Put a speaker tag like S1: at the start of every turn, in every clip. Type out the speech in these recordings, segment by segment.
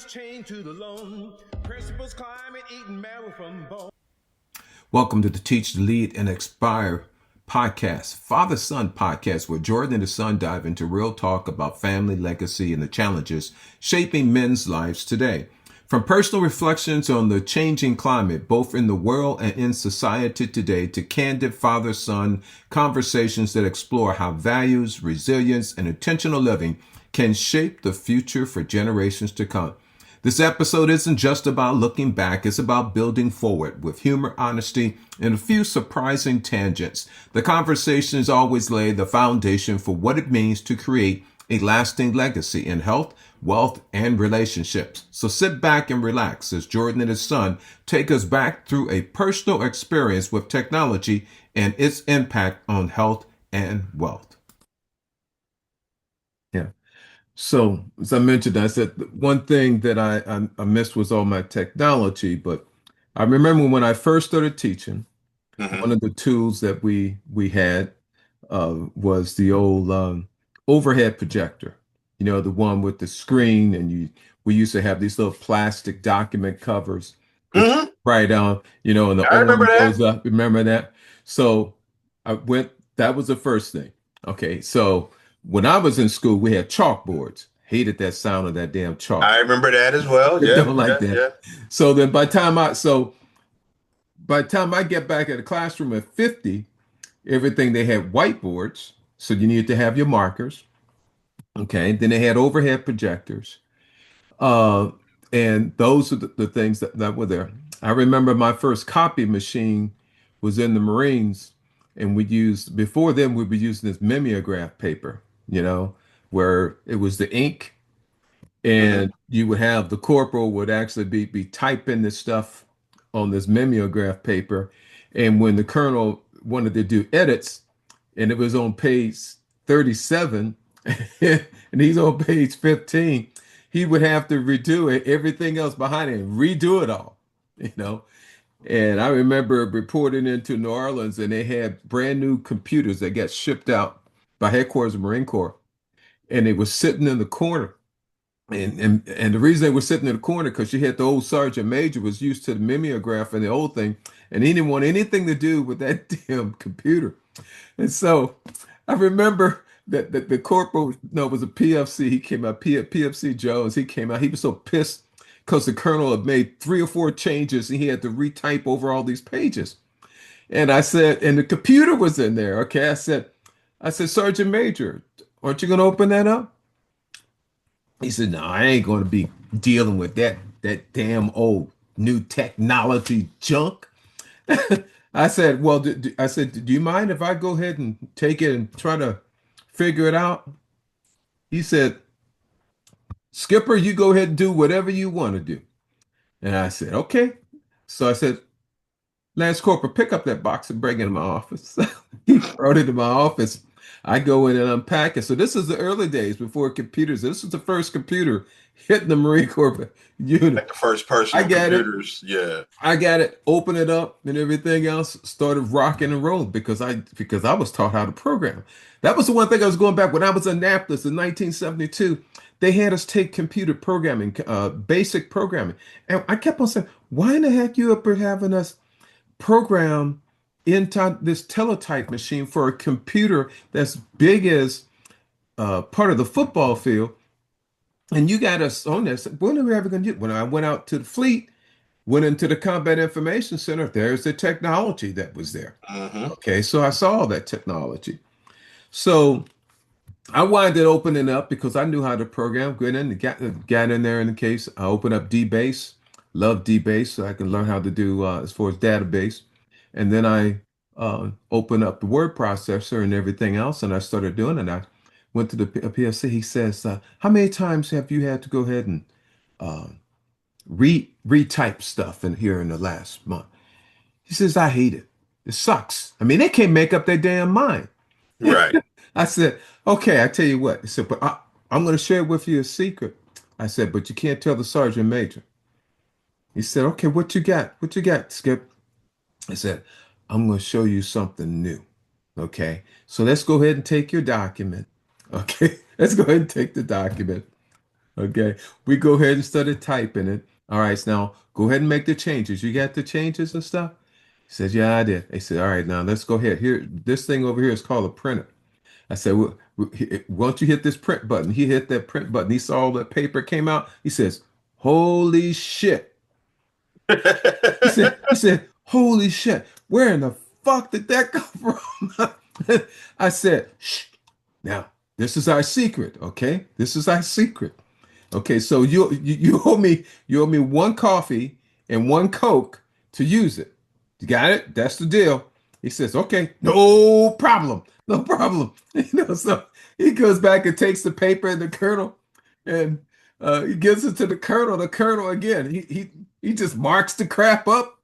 S1: Chained to the loan, principles climate, eating marrow from bone.
S2: Welcome to the Teach, to Lead, and Expire podcast, father-son podcast, where Jordan and his son dive into real talk about family, legacy, and the challenges shaping men's lives today. From personal reflections on the changing climate, both in the world and in society today, to candid father-son conversations that explore how values, resilience, and intentional living can shape the future for generations to come. This episode isn't just about looking back, it's about building forward with humor, honesty, and a few surprising tangents. The conversations always lay the foundation for what it means to create a lasting legacy in health, wealth, and relationships. So sit back and relax as Jordan and his son take us back through a personal experience with technology and its impact on health and wealth. Yeah. So, as I mentioned, I said one thing that I missed was all my technology, but I remember when I first started teaching, one of the tools that we had was the old overhead projector, the one with the screen, and we used to have these little plastic document covers right on, and the
S3: I remember
S2: arm
S3: that.
S2: goes up. Remember that? So that was the first thing. Okay, so when I was in school, we had chalkboards. Hated that sound of that damn chalk.
S3: I remember that as well. Yeah,
S2: Don't like that.
S3: Yeah.
S2: So then by the time I get back at the classroom at 50, everything they had whiteboards. So you needed to have your markers. Okay. Then they had overhead projectors. And those are the things that were there. I remember my first copy machine was in the Marines, and before then we were using this mimeograph paper, where it was the ink, and you would have the corporal would actually be typing this stuff on this mimeograph paper. And when the colonel wanted to do edits, and it was on page 37, and he's on page 15, he would have to redo it, everything else behind it, and redo it all, And I remember reporting into New Orleans, and they had brand new computers that got shipped out by headquarters of the Marine Corps, and they were sitting in the corner. And the reason they were sitting in the corner, because you had the old sergeant major was used to the mimeograph and the old thing, and he didn't want anything to do with that damn computer. And so I remember that the corporal, no, it was a PFC. He came out, PFC Jones. He came out. He was so pissed because the colonel had made 3 or 4 changes, and he had to retype over all these pages. And I said, and the computer was in there. Okay, I said, Sergeant Major, aren't you going to open that up? He said, no, I ain't going to be dealing with that damn old new technology junk. I said, well, do you mind if I go ahead and take it and try to figure it out? He said, Skipper, you go ahead and do whatever you want to do. And I said, okay. So I said, Lance Corporal, pick up that box and bring it to my office. He brought it to my office. I go in and unpack it. So this is the early days before computers. This was the first computer hitting the Marine Corps unit.
S3: Like the first person computers. Yeah.
S2: I got it, open it up, and everything else started rocking and rolling because I was taught how to program. That was the one thing I was going back when I was in Annapolis in 1972. They had us take computer programming, basic programming. And I kept on saying, why in the heck you up here having us program into this teletype machine for a computer that's big as part of the football field? And you got us on this. When are we ever going to do it? When I went out to the fleet, went into the Combat Information Center, there's the technology that was there. Okay, so I saw all that technology. So I wound up opening up because I knew how to program. Got in there in the case. I opened up DBase, love DBase, so I can learn how to do as far as database. And then I opened up the word processor and everything else, and I started doing it. I went to the PFC. He says, how many times have you had to go ahead and retype stuff in here in the last month? He says, I hate it. It sucks. I mean, they can't make up their damn mind.
S3: Right.
S2: I said, okay, I tell you what. I said, but I'm going to share with you a secret. I said, but you can't tell the sergeant major. He said, okay, what you got? What you got, Skip? I said, I'm going to show you something new. Okay. So let's go ahead and take your document. Okay. Let's go ahead and take the document. Okay. We go ahead and started typing it. All right. So now go ahead and make the changes. You got the changes and stuff? He said, yeah, I did. He said, all right, now let's go ahead. Here, this thing over here is called a printer. I said, well, why don't you hit this print button? He hit that print button. He saw all that paper came out. He says, holy shit. He said, holy shit. Where in the fuck did that come from? I said, shh. Now, this is our secret, okay? This is our secret. Okay, so you owe me one coffee and one Coke to use it. You got it? That's the deal. He says, okay, no problem. No problem. So he goes back and takes the paper and the colonel and he gives it to the colonel. The colonel again, he just marks the crap up.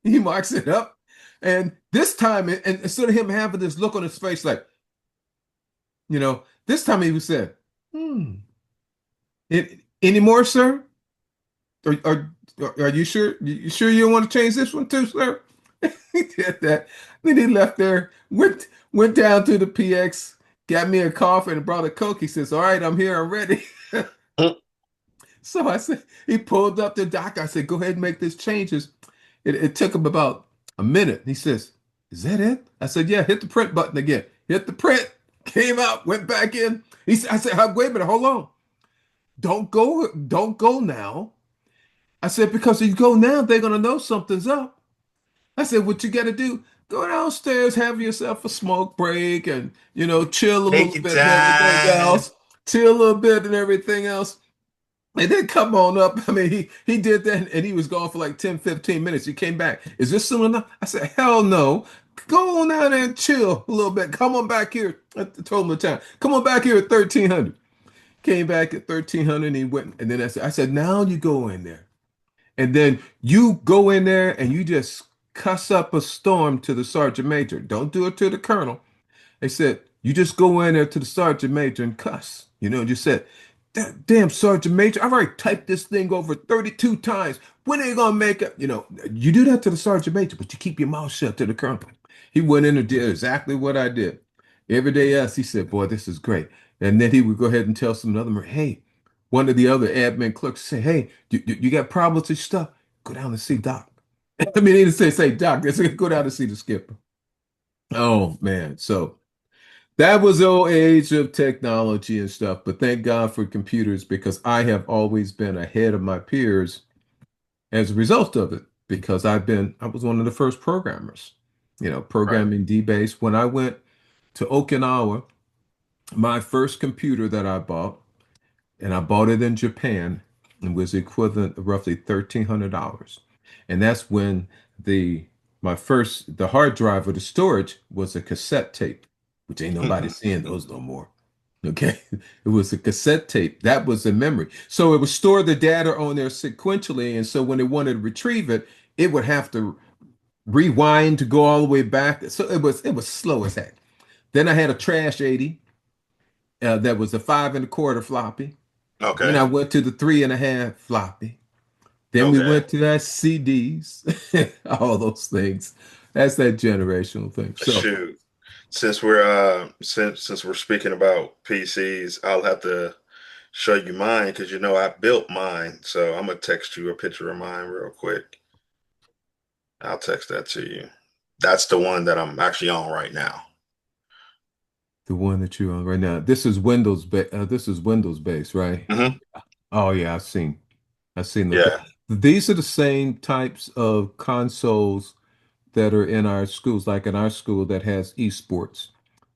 S2: He marks it up. And this time, and instead of him having this look on his face like, this time he said, any more, sir? Are you sure? You sure you don't want to change this one too, sir? He did that. Then he left there, went down to the PX, got me a coffee and brought a Coke. He says, all right, I'm here, I'm ready. So I said, he pulled up the dock. I said, go ahead and make these changes. It took him about a minute. He says, is that it? I said, yeah, hit the print button again. Hit the print, came out, went back in. I said, wait a minute, hold on. Don't go now. I said, because if you go now, they're gonna know something's up. I said, what you gotta do, go downstairs, have yourself a smoke break and chill a
S3: Take
S2: little
S3: your
S2: bit and everything
S3: time.
S2: else. Chill a little bit and everything else. And then come on up. I mean, he did that and he was gone for like 10, 15 minutes. He came back. Is this soon enough? I said, hell no. Go on down there and chill a little bit. Come on back here. I told him the time. Come on back here at 1300. Came back at 1300 and he went. And then I said, now you go in there. And then you go in there and you just cuss up a storm to the sergeant major. Don't do it to the colonel. They said, you just go in there to the sergeant major and cuss. Just said, damn sergeant major, I've already typed this thing over 32 times. When are you gonna make it? You do that to the sergeant major, but you keep your mouth shut to the colonel. He went in and did exactly what I did. Every day else, he said, boy, this is great. And then he would go ahead and tell some other, hey, one of the other admin clerks say, hey, you got problems with your stuff? Go down and see Doc. I mean, he didn't say Doc. They said, go down and see the skipper. Oh, man. So that was the old age of technology and stuff. But thank God for computers because I have always been ahead of my peers as a result of it because I was one of the first programmers,
S3: Right.
S2: programming DBase. When I went to Okinawa, my first computer that I bought, and I bought it in Japan and was equivalent of roughly $1,300. And that's when the hard drive or the storage was a cassette tape, which ain't nobody seeing those no more. Okay. It was a cassette tape. That was the memory. So it would store the data on there sequentially. And so when it wanted to retrieve it, it would have to rewind to go all the way back. So it was slow as heck. Then I had a trash 80 that was a 5 1/4 floppy. Then I
S3: Okay.
S2: went to the 3 1/2 floppy. Then we
S3: Okay.
S2: went to that CDs, all those things. That's that generational thing. So
S3: Shoot. Since we're speaking about PCs, I'll have to show you mine because I built mine. So I'm gonna text you a picture of mine real quick. I'll text that to you. That's the one that I'm actually on right now.
S2: the one that you're on right now, this is Windows based, right?
S3: Hmm.
S2: Oh yeah, I've seen them.
S3: Yeah.
S2: These are the same types of consoles that are in our schools, like in our school that has esports.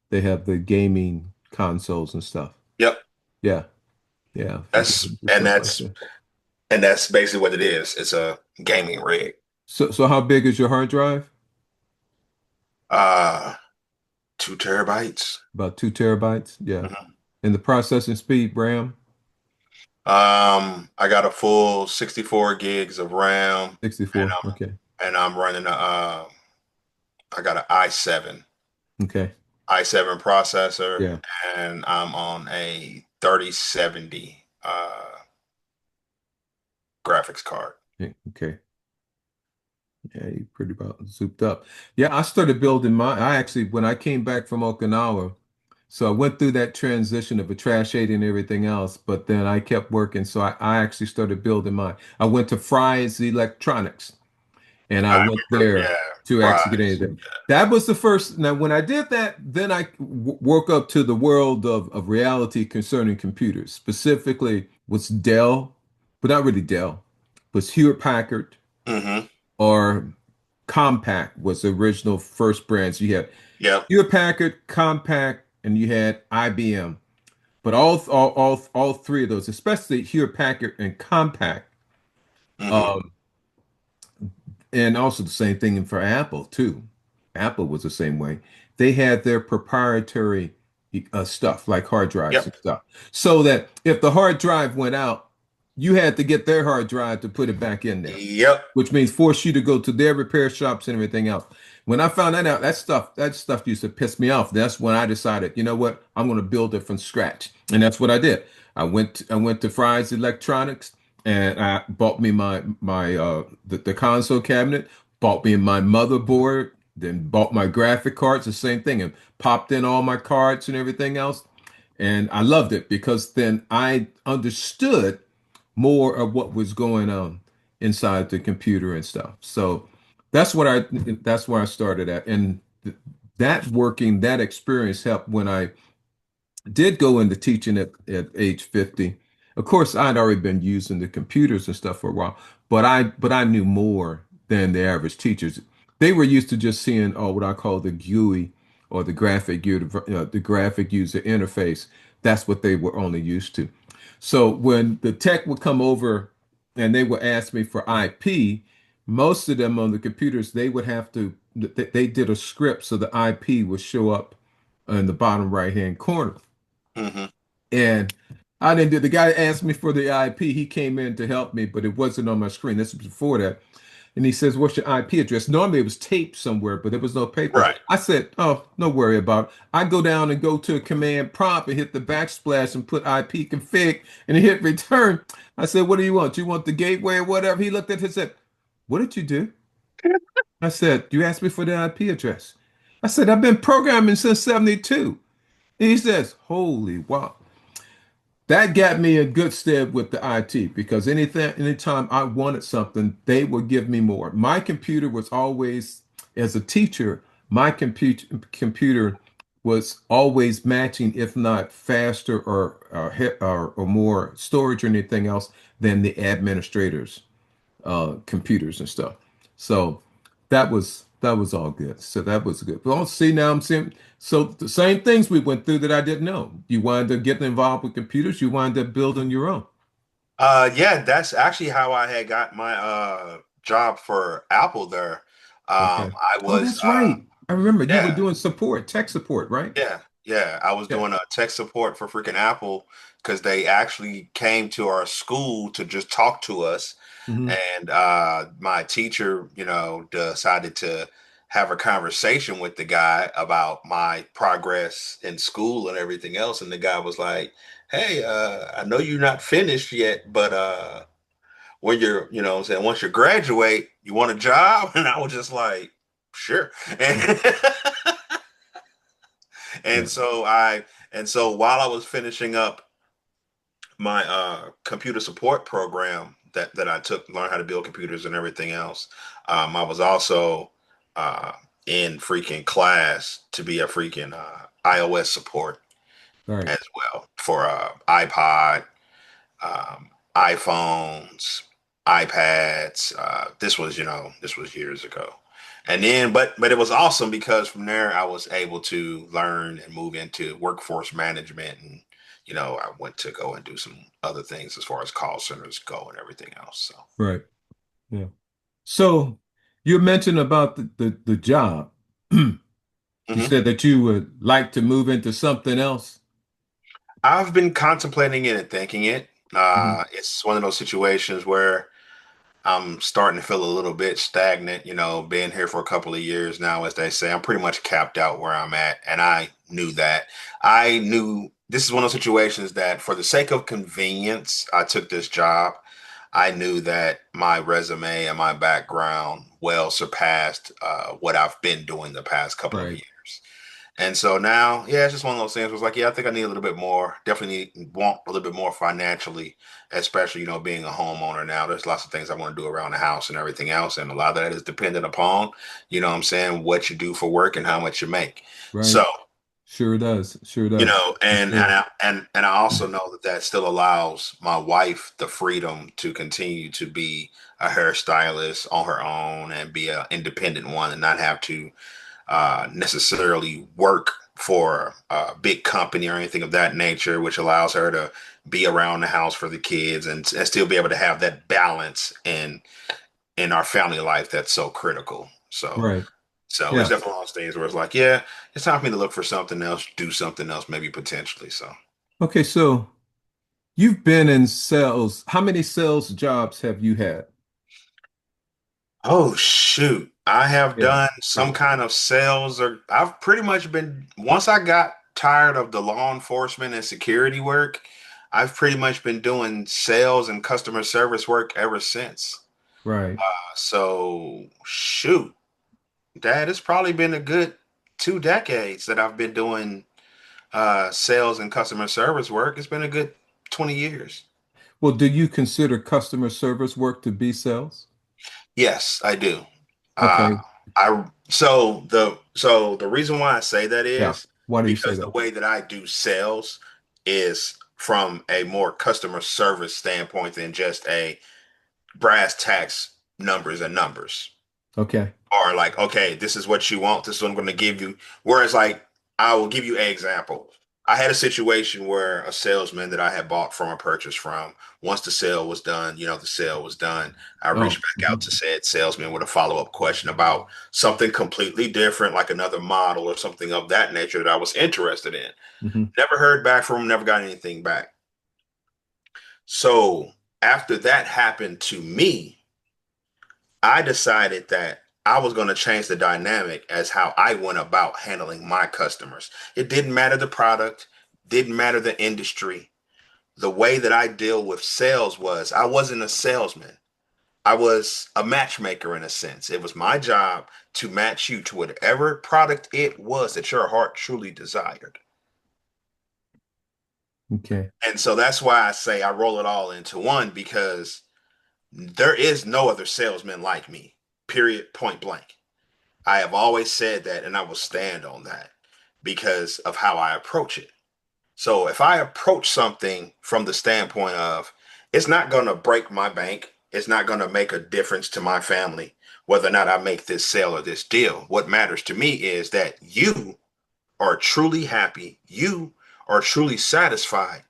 S2: They have the gaming consoles and stuff.
S3: Yep.
S2: Yeah, yeah, for
S3: That's
S2: games and
S3: and
S2: stuff like
S3: that's
S2: that.
S3: and that's basically what it is. It's a gaming rig.
S2: So how big is your hard drive?
S3: Uh 2 terabytes.
S2: About 2 terabytes. Yeah.
S3: Mhm.
S2: And the processing speed, RAM,
S3: I got a full 64 gigs of RAM, and
S2: 64. Okay.
S3: I'm running I got an i7
S2: Okay.
S3: processor,
S2: Yeah.
S3: and I'm on a 3070 graphics card.
S2: Yeah, okay. Yeah, you pretty about souped up. Yeah, I started building my. I actually, when I came back from Okinawa, so I went through that transition of a trash aid and everything else, but then I kept working. So I actually started building mine. I went to Fry's Electronics and I
S3: I
S2: went
S3: remember,
S2: there
S3: yeah,
S2: to actually get
S3: fries.
S2: anything. That was the first. Now, when I did that, then I woke up to the world of reality concerning computers. Specifically, was Dell, but not really Dell, was Hewlett Packard
S3: Mm-hmm.
S2: or Compaq was the original first brands. You had
S3: Yep.
S2: Hewlett Packard, Compaq, and you had IBM. But all three of those, especially Hewlett Packard and Compaq,
S3: Mm-hmm.
S2: um, and also the same thing for Apple too. Apple was the same way. They had their proprietary stuff like hard drives and
S3: Yep.
S2: stuff, so that if the hard drive went out, you had to get their hard drive to put it back in there,
S3: Yep.
S2: which means force you to go to their repair shops and everything else. When I found that out, that stuff used to piss me off. That's when I decided, you know what, I'm going to build it from scratch, and that's what I did. I went to Fry's Electronics and I bought me the console cabinet, bought me my motherboard, then bought my graphic cards, the same thing, and popped in all my cards and everything else. And I loved it because then I understood more of what was going on inside the computer and stuff. So that's where I started at. And that experience helped when I did go into teaching at age 50. Of course, I'd already been using the computers and stuff for a while, but I knew more than the average teachers. They were used to just seeing what I call the GUI or the graphic user interface. That's what they were only used to. So when the tech would come over and they would ask me for IP, most of them on the computers, they would have to, they did a script so the IP would show up in the bottom right hand corner.
S3: Mm-hmm.
S2: And I didn't do the guy asked me for the IP. He came in to help me, but it wasn't on my screen. This was before that. And he says, "What's your IP address?" Normally it was taped somewhere, but there was no paper.
S3: Right.
S2: I said, "Oh, no worry about it." I go down and go to a command prompt and hit the backsplash and put IP config and hit return. I said, "What do you want? You want the gateway or whatever?" He looked at it and said, "What did you do?" I said, "You asked me for the IP address." I said, "I've been programming since 72." And he says, "Holy wow." That got me a good stead with the IT because anytime I wanted something, they would give me more. My computer was always, as a teacher, my computer was always matching, if not faster or more storage or anything else than the administrators' computers and stuff. So that was all good. So that was good. Well, see now I'm seeing so the same things we went through that I didn't know. You wind up getting involved with computers. You wind up building your own.
S3: Yeah, that's actually how I had got my job for Apple there.
S2: Okay.
S3: I
S2: Oh,
S3: was
S2: that's right. I remember you were
S3: yeah,
S2: doing support, tech support, right?
S3: yeah, I was
S2: Yeah.
S3: doing tech support for freaking Apple because they actually came to our school to just talk to us.
S2: Hmm.
S3: And my teacher, decided to have a conversation with the guy about my progress in school and everything else. And the guy was like, "Hey, I know you're not finished yet, but when you're, what I'm saying, once you graduate, you want a job?" And I was just like, "Sure." And
S2: Yeah.
S3: and so I and so while I was finishing up my computer support program that I took, learn how to build computers and everything else. I was also uh, in freaking class to be a freaking iOS support
S2: All right.
S3: as well for iPod, iPhones, iPads. This was years ago. And then, but it was awesome because from there I was able to learn and move into workforce management, and I went to go and do some other things as far as call centers go and everything else. So,
S2: Right. Yeah. So you mentioned about the job. You
S3: mhm.
S2: said that you would like to move into something else.
S3: I've been contemplating it and thinking it.
S2: Mhm.
S3: It's one of those situations where I'm starting to feel a little bit stagnant, being here for a couple of years now, as they say. I'm pretty much capped out where I'm at, and I knew that. I knew this is one of those situations that, for the sake of convenience, I took this job. I knew that my resume and my background well surpassed what I've been doing the past couple of
S2: Right.
S3: years. And so now, yeah, it's just one of those things where it's like, yeah, I think I need a little bit more, definitely want a little bit more financially, especially, being a homeowner now. There's lots of things I want to do around the house and everything else. And a lot of that is dependent upon, what I'm saying, what you do for work and how much you make.
S2: Right.
S3: So,
S2: Sure does. Sure does. For
S3: and
S2: sure.
S3: I also know that that still allows my wife the freedom to continue to be a hairstylist on her own and be an independent one and not have to necessarily work for a big company or anything of that nature, which allows her to be around the house for the kids and still be able to have that balance in our family life that's so critical.
S2: Right.
S3: So it's
S2: Yeah.
S3: definitely one of those things where it's like, yeah, it's time for me to look for something else, do something else, maybe potentially. So,
S2: Okay, so you've been in sales. How many sales jobs have you had?
S3: oh shoot, I have
S2: Yeah.
S3: done
S2: Yeah.
S3: some kind of sales, or I've pretty much been, once I got tired of the law enforcement and security work, I've pretty much been doing sales and customer service work ever since.
S2: Right.
S3: So shoot, Dad, it's probably been a good 2 decades that I've been doing sales and customer service work. It's been a good 20 years.
S2: Well, do you consider customer service work to be sales?
S3: Yes, I do. Uh,
S2: Okay.
S3: so the reason why I say that
S2: Yeah.
S3: is
S2: Why do you say
S3: because the
S2: that?
S3: way that I do sales is from a more customer service standpoint than just a brass tacks numbers and numbers.
S2: Okay.
S3: Or like, okay, this is what you want, this is what I'm going to give you. Whereas, like, I will give you an example. I had a situation where a salesman that I had bought from a purchase from, once the sale was done, the sale was done. I reached
S2: Oh.
S3: back out to said salesman with a follow-up question about something completely different, like another model or something of that nature that I was interested in.
S2: Hmm.
S3: Never heard back from him, never got anything back. So after that happened to me, I decided that I was going to change the dynamic as how I went about handling my customers. It didn't matter the product, didn't matter the industry. The way that I deal with sales was I wasn't a salesman. I was a matchmaker in a sense. It was my job to match you to whatever product it was that your heart truly desired.
S2: Okay.
S3: And so that's why I say I roll it all into one because there is no other salesman like me, period, point blank. I have always said that, and I will stand on that because of how I approach it. So if I approach something from the standpoint of it's not going to break my bank, it's not going to make a difference to my family, whether or not I make this sale or this deal. What matters to me is that you are truly happy, you are truly satisfied.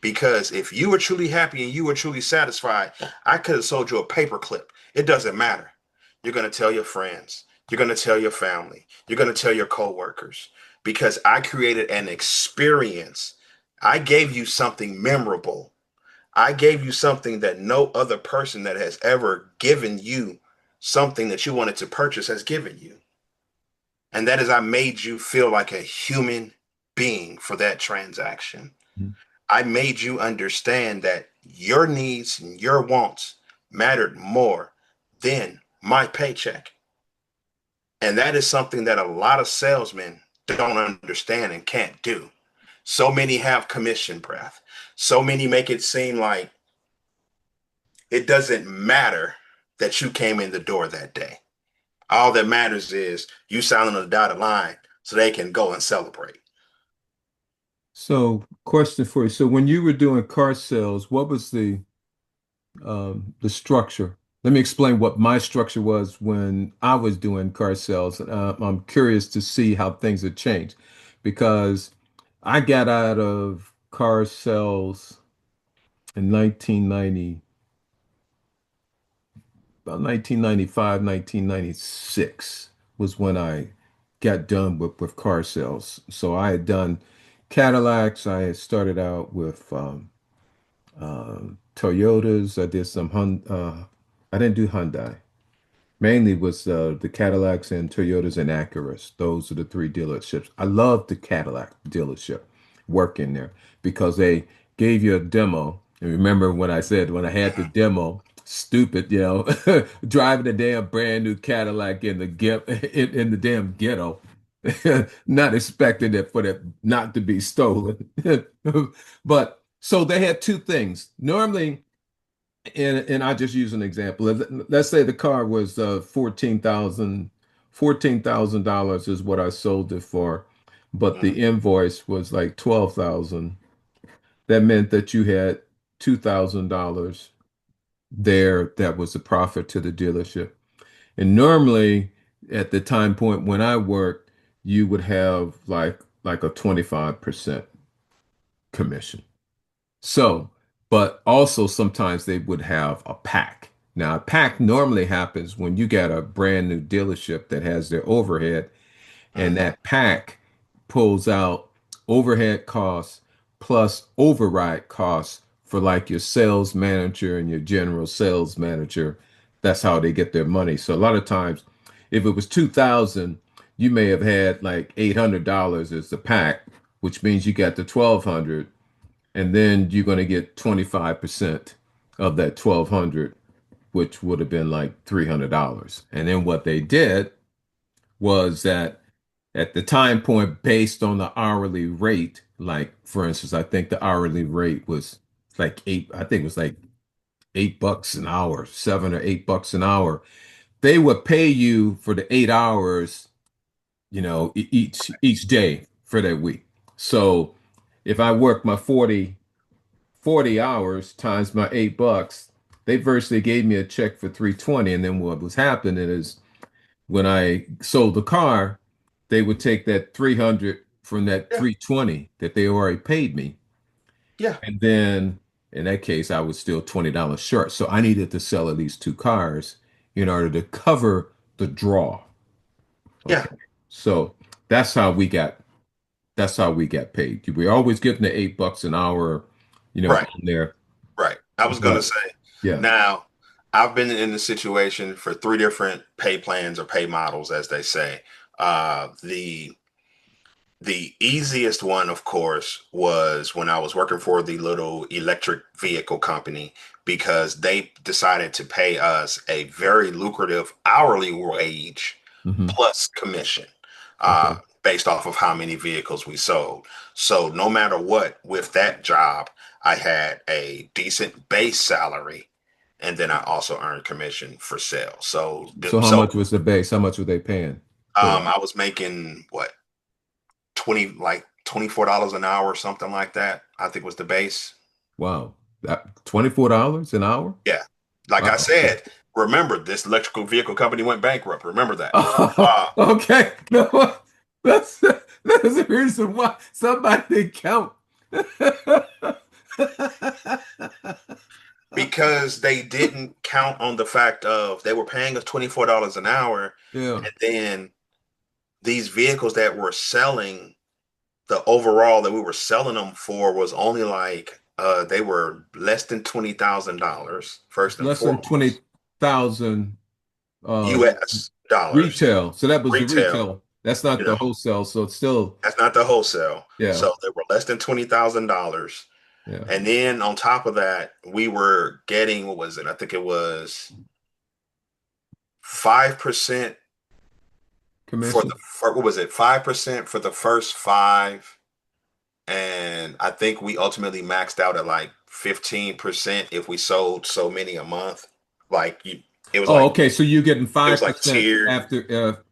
S3: Because if you were truly happy and you were truly satisfied, I could have sold you a paperclip. It doesn't matter. You're going to tell your friends. You're going to tell your family. You're going to tell your coworkers because I created an experience. I gave you something memorable. I gave you something that no other person that has ever given you something that you wanted to purchase has given you. And that is, I made you feel like a human being for that transaction. I made you understand that your needs and your wants mattered more than my paycheck. And that is something that a lot of salesmen don't understand and can't do. So many have commission breath. So many make it seem like it doesn't matter that you came in the door that day. All that matters is you signing on the dotted line so they can go and celebrate.
S2: So, question for you. So, when you were doing car sales, what was the structure? Let me explain what my structure was when I was doing car sales. I'm curious to see how things have changed because I got out of car sales in 1990, about 1995, 1996 was when I got done with car sales. So I had done Cadillacs. I had started out with Toyotas. I did some I didn't do Hyundai. Mainly was the Cadillacs and Toyotas and Acuras. Those are the three dealerships. I loved the Cadillac dealership working there because they gave you a demo. And remember when I said when I had the demo, stupid, driving a damn brand new Cadillac in the in the damn ghetto, not expecting it for that not to be stolen. But so they had two things. Normally, and I just use an example. Let's say the car was $14,000 is what I sold it for, but
S3: Mhm.
S2: the invoice was like 12,000. That meant that you had $2,000 there. That was the profit to the dealership. And normally at the time point when I worked, you would have like a 25% commission. So, but also sometimes they would have a pack. Now, a pack normally happens when you got a brand new dealership that has their overhead, and
S3: Mhm.
S2: that pack pulls out overhead costs plus override costs for like your sales manager and your general sales manager. That's how they get their money. So a lot of times, if it was 2,000, you may have had like $800 as the pack, which means you got the 1,200, and then you're going to get 25% of that 1,200, which would have been like $300. And then what they did was that at the time point, based on the hourly rate, like for instance, I think the hourly rate was like I think it was like $8 an hour, $7 or $8 an hour. They would pay you for the 8 hours, each day for that week. So if I work my 40 hours times my $8, they virtually gave me a check for 320. And then what was happening is when I sold the car, they would take that 300 from that
S3: Yeah.
S2: 320 that they already paid me.
S3: Yeah.
S2: And then in that case, I was still $20 short. So I needed to sell at least two cars in order to cover the draw.
S3: Yeah.
S2: Okay. So that's how we got that's how we got paid. We always getting the $8 an hour,
S3: Right.
S2: on there.
S3: Right. I was going to
S2: But
S3: say,
S2: yeah.
S3: now, I've been in the situation for three different pay plans or pay models, as they say. The easiest one, of course, was when I was working for the little electric vehicle company because they decided to pay us a very lucrative hourly wage
S2: Hmm.
S3: plus commission,
S2: Okay.
S3: based off of how many vehicles we sold. So no matter what, with that job, I had a decent base salary, and then I also earned commission for sales. So
S2: So how
S3: so
S2: much was the base? How much were they paying for that?
S3: I was making what, 24 dollars an hour or something like that, I think was the base.
S2: Wow. That $24 an hour?
S3: Yeah. Like I
S2: Wow. Okay.
S3: said, remember this electrical vehicle company went bankrupt. Remember that.
S2: Oh,
S3: Uh,
S2: okay. No, that's the reason why somebody didn't count.
S3: because they didn't count on the fact of they were paying us $24 an hour,
S2: Yeah.
S3: and then these vehicles that we're selling, the overall that we were selling them for was only like they were less than $20,000 first and
S2: Less than
S3: foremost.
S2: 20,000 uh
S3: US dollars
S2: retail. So that was the
S3: retail,
S2: retail. That's not
S3: you know,
S2: the wholesale. So it's still,
S3: that's not the wholesale.
S2: yeah.
S3: So they were less than $20,000.
S2: Yeah.
S3: And then on top of that, we were getting, what was it? I think it was 5% for
S2: Commission.
S3: what was it? 5% for the first five. And I think we ultimately maxed out at like 15% if we sold so many a month. Like it was
S2: Oh,
S3: like
S2: okay. So you're getting
S3: it was like
S2: 5%
S3: tiered
S2: after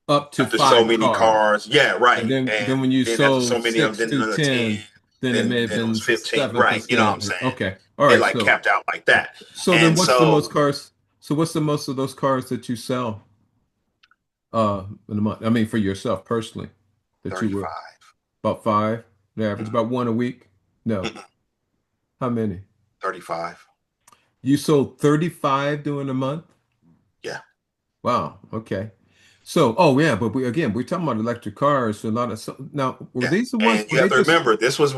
S2: up to
S3: after so
S2: five
S3: many
S2: cars.
S3: cars. Yeah,
S2: And
S3: right.
S2: then
S3: And
S2: when you
S3: then after so
S2: sold
S3: many of them,
S2: six
S3: then
S2: to
S3: another 10,
S2: 10, then it may have
S3: then it
S2: been
S3: was 15. Right. You know what I'm
S2: 7%.
S3: saying?
S2: Okay. All
S3: It
S2: right.
S3: like
S2: So
S3: capped out like that.
S2: so then
S3: And
S2: what's the most
S3: so
S2: cars? So what's the most of those cars that you sell in a month? I mean for yourself personally, that you were
S3: 35.
S2: about five, the average,
S3: Mhm.
S2: about one a week? No.
S3: Mhm.
S2: How many?
S3: 35.
S2: You sold 35 during a month?
S3: Yeah.
S2: Wow. Okay. So, oh yeah, but we're talking about electric cars. So a lot of now were
S3: Yeah.
S2: these the ones
S3: And you
S2: where
S3: have
S2: they
S3: to
S2: just
S3: remember, this has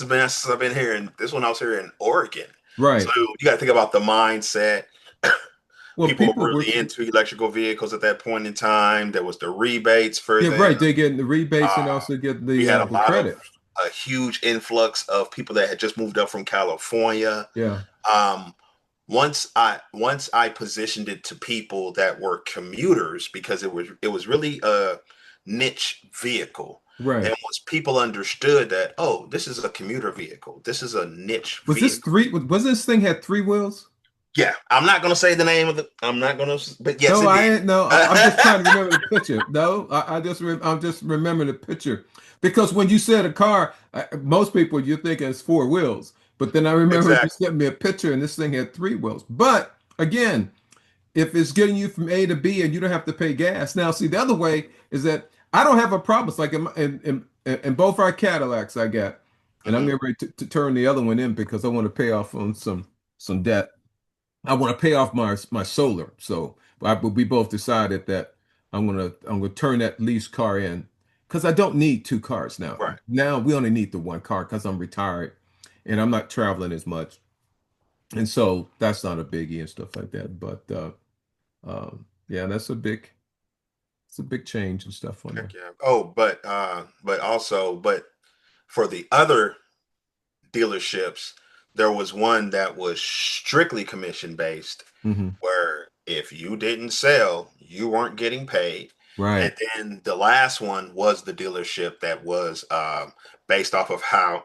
S3: been since I've been here, and this when I was here in Oregon. So
S2: right?
S3: you got to think about the mindset
S2: Well,
S3: People
S2: people
S3: were
S2: were,
S3: really into electrical vehicles at that point in time. There was the rebates for
S2: yeah,
S3: them.
S2: right. They get the rebates and
S3: Uh,
S2: also get
S3: we had
S2: the credit.
S3: a huge influx of people that had just moved up from California.
S2: Yeah.
S3: Um, once I positioned it to people that were commuters because it was really a niche vehicle. And
S2: Right.
S3: once people understood that, oh, this is a commuter vehicle, this is a niche
S2: Was this
S3: vehicle.
S2: three? Was this thing had three wheels?
S3: Yeah, I'm not gonna say the name of the. I'm not gonna, but yes,
S2: No,
S3: it
S2: I
S3: did.
S2: ain't. No, I'm just trying to remember the picture. No, I'm just remembering the picture because when you said a car, most people you're thinking it's four wheels. But then I remember you
S3: Exactly.
S2: sent me a picture and this thing had three wheels. But again, if it's getting you from A to B and you don't have to pay gas. Now, see, the other way is that I don't have a problem. It's like in both our Cadillacs I got, and I'm
S3: Hmm.
S2: getting ready to turn the other one in because I want to pay off on some debt. I want to pay off my solar. So we both decided that I'm gonna turn that lease car in because I don't need two cars now.
S3: Right.
S2: Now we only need the one car because I'm retired and I'm not traveling as much, and so that's not a biggie and stuff like that. But yeah, it's a big change and stuff on
S3: Heck
S2: there.
S3: yeah. Oh, but for the other dealerships, there was one that was strictly commission based,
S2: Hmm.
S3: where if you didn't sell, you weren't getting paid. And
S2: Right,
S3: then the last one was the dealership that was based off of how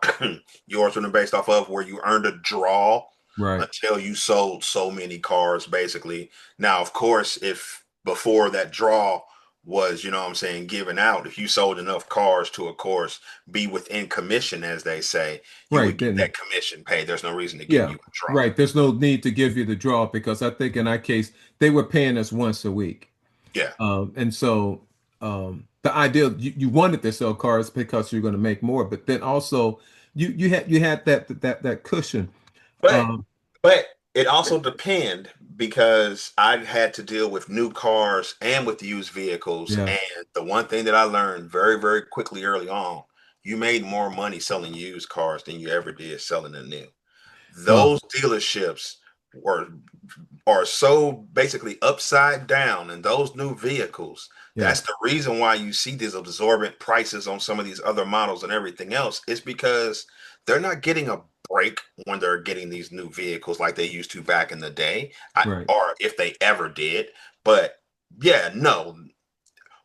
S3: yours was based off of where you earned a draw
S2: right,
S3: until you sold so many cars, basically. Now, of course, if before that draw was, you know what I'm saying, given out, if you sold enough cars to, of course, be within commission, as they say, you
S2: right.
S3: would get
S2: Then
S3: that commission paid. There's no reason to give
S2: yeah,
S3: you a draw.
S2: right. There's no need to give you the draw because I think in our case they were paying us once a week.
S3: Yeah.
S2: And so the idea you wanted to sell cars because you're going to make more, but then also you had that cushion.
S3: But
S2: Um,
S3: but it also depend because I had to deal with new cars and with used vehicles.
S2: yeah.
S3: And the one thing that I learned very, very quickly early on, you made more money selling used cars than you ever did selling a new.
S2: Well,
S3: Those dealerships were are so basically upside down in those new vehicles.
S2: yeah.
S3: That's the reason why you see these absorbent prices on some of these other models and everything else. Is because they're not getting a break when they're getting these new vehicles like they used to back in the day,
S2: Right.
S3: or if they ever did. But yeah, no,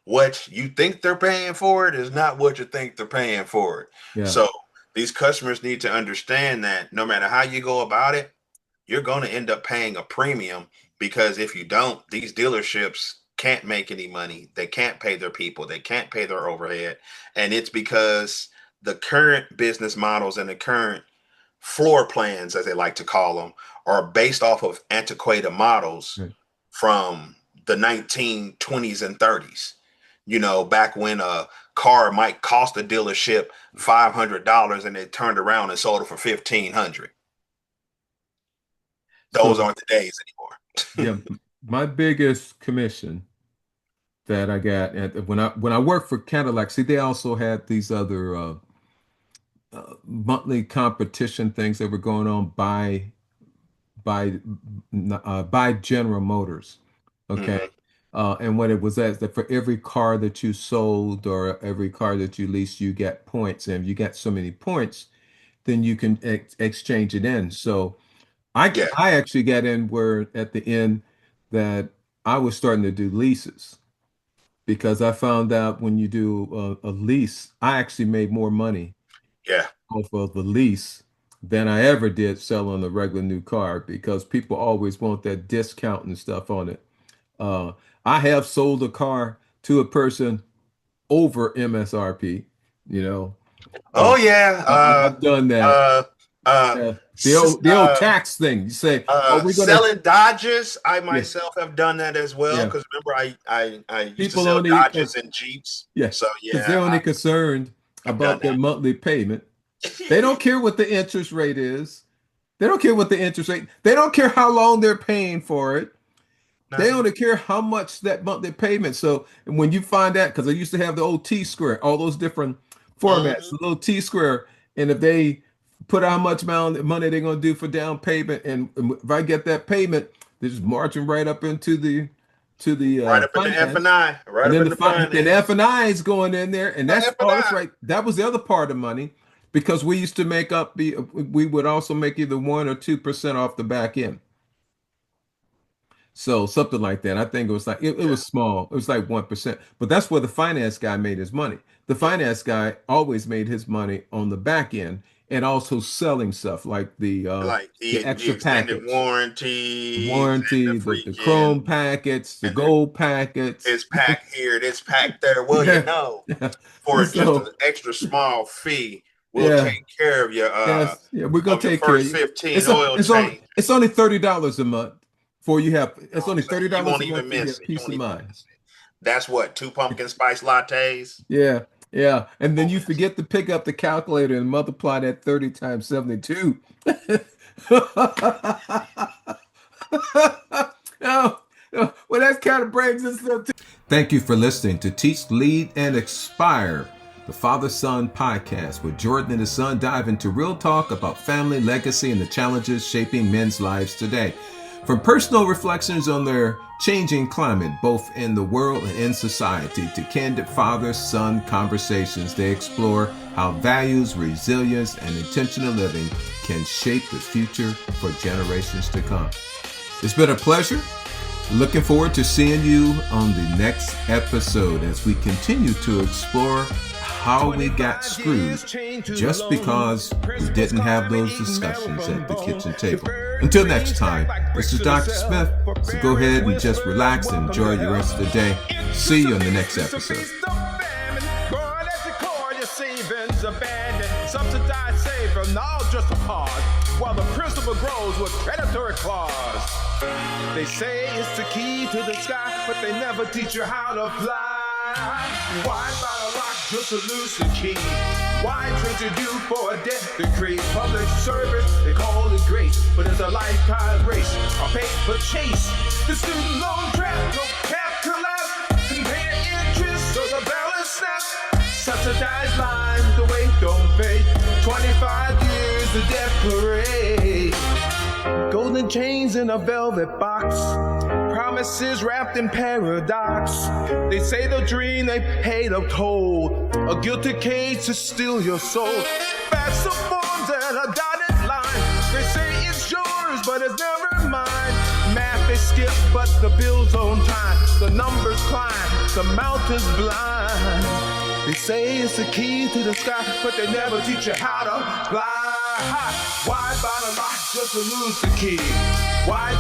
S3: what you think they're paying for it is not what you think they're paying for it.
S2: Yeah.
S3: So these customers need to understand that no matter how you go about it, you're going to end up paying a premium, because if you don't, these dealerships can't make any money. They can't pay their people. They can't pay their overhead. And it's because the current business models and the current floor plans, as they like to call them, are based off of antiquated models
S2: Right.
S3: from the 1920s and 30s. You know, back when a car might cost a dealership $500 and they turned around and sold it for 1,500. Those
S2: So
S3: aren't the days
S2: yeah,
S3: anymore.
S2: my biggest commission that I got and when I worked for Cadillac, see, they also had these other monthly competition things that were going on by by General Motors. Okay.
S3: Hmm.
S2: And what it was at that for every car that you sold or every car that you leased, you get points. And if you got so many points, then you can exchange it in. So
S3: Yeah.
S2: I actually got in where at the end that I was starting to do leases because I found out when you do a lease, I actually made more money
S3: Yeah.
S2: off of the lease than I ever did selling a regular new car because people always want that discount and stuff on it. Uh, I have sold a car to a person over MSRP. You know, uh,
S3: Oh yeah.
S2: I've done that.
S3: Uh, uh,
S2: Yeah.
S3: s-
S2: The old tax thing. You say, "Oh, we're gonna."
S3: Selling Dodges. I
S2: Yeah,
S3: myself have done that as well.
S2: yeah.
S3: Because remember, I used to
S2: People
S3: sell
S2: only,
S3: Dodges and Jeeps.
S2: yeah,
S3: So
S2: because
S3: yeah,
S2: they're only concerned
S3: I've done
S2: about their monthly payment. They don't care what the interest rate is. They don't care what the interest rate. They don't care how long they're paying for it. They
S3: that.
S2: only care how much that monthly payment. So when you find that, because I used to have the old T square, all those different formats,
S3: Mhm.
S2: the little T square, and if they put how much amount of money they're going to do for down payment, and if I get that payment, They're just marching right up into the
S3: Right up in the F
S2: finance.
S3: and I. Right
S2: And
S3: up
S2: then
S3: in the finance.
S2: the F and I is going in there, and that's
S3: F and
S2: that's
S3: I.
S2: right. That was the other part of money, because we used to make up we would also make either 1 or 2% off the back end. So something like that. I think it was like it was small. It was like 1%. But that's where the finance guy made his money. The finance guy always made his money on the back end and also selling stuff like the extra
S3: extended
S2: package,
S3: warranty,
S2: the chrome packets, the gold packets.
S3: This pack here, this pack there. Well, you know, for just an extra small fee, we'll take care of your
S2: we're gonna take care of you.
S3: 15 oil change.
S2: It's only $30 a month. It's only $30 a month.
S3: You won't even miss it.
S2: Peace of mind.
S3: That's what, 2 pumpkin spice lattes.
S2: Yeah. And then you forget to pick up the calculator and multiply that 30 times 72. Well, that kind of brings us up to. Thank you for listening to Teach, Lead, and Expire, the Father-Son podcast, where Jordan and his son dive into real talk about family, legacy, and the challenges shaping men's lives today. From personal reflections on their changing climate, both in the world and in society, to candid father-son conversations, they explore how values, resilience, and intentional living can shape the future for generations to come. It's been a pleasure. Looking forward to seeing you on the next episode as we continue to explore how we got screwed just because we didn't have those discussions at the kitchen table. Until next time, this is Dr. Smith, so go ahead and just relax and enjoy the rest of the day. See you on the next episode.
S1: Subsidized saving, now just a pause, while the principal grows with predatory claws. They say it's the key to the sky, but they never teach you how to fly. Why buy a lock just to lose the key? Why trade you for a debt decree? Public service, they call it grace, but it's a lifetime race, a paper chase. The student loan trap, no cap collapse, and pay interest so the balance snaps. Subsidized lines, the wait don't pay. 25 years the debt parade. Golden chains in a velvet box, promises wrapped in paradox. They say they'll dream, they pay the toll. A guilty case to steal your soul. Facts of forms and a dotted line. They say it's yours, but it's never mine. Math they skip, but the bills on time. The numbers climb, the mountains blind. They say it's the key to the sky, but they never teach you how to fly. Why buy the lock just to lose the key? Why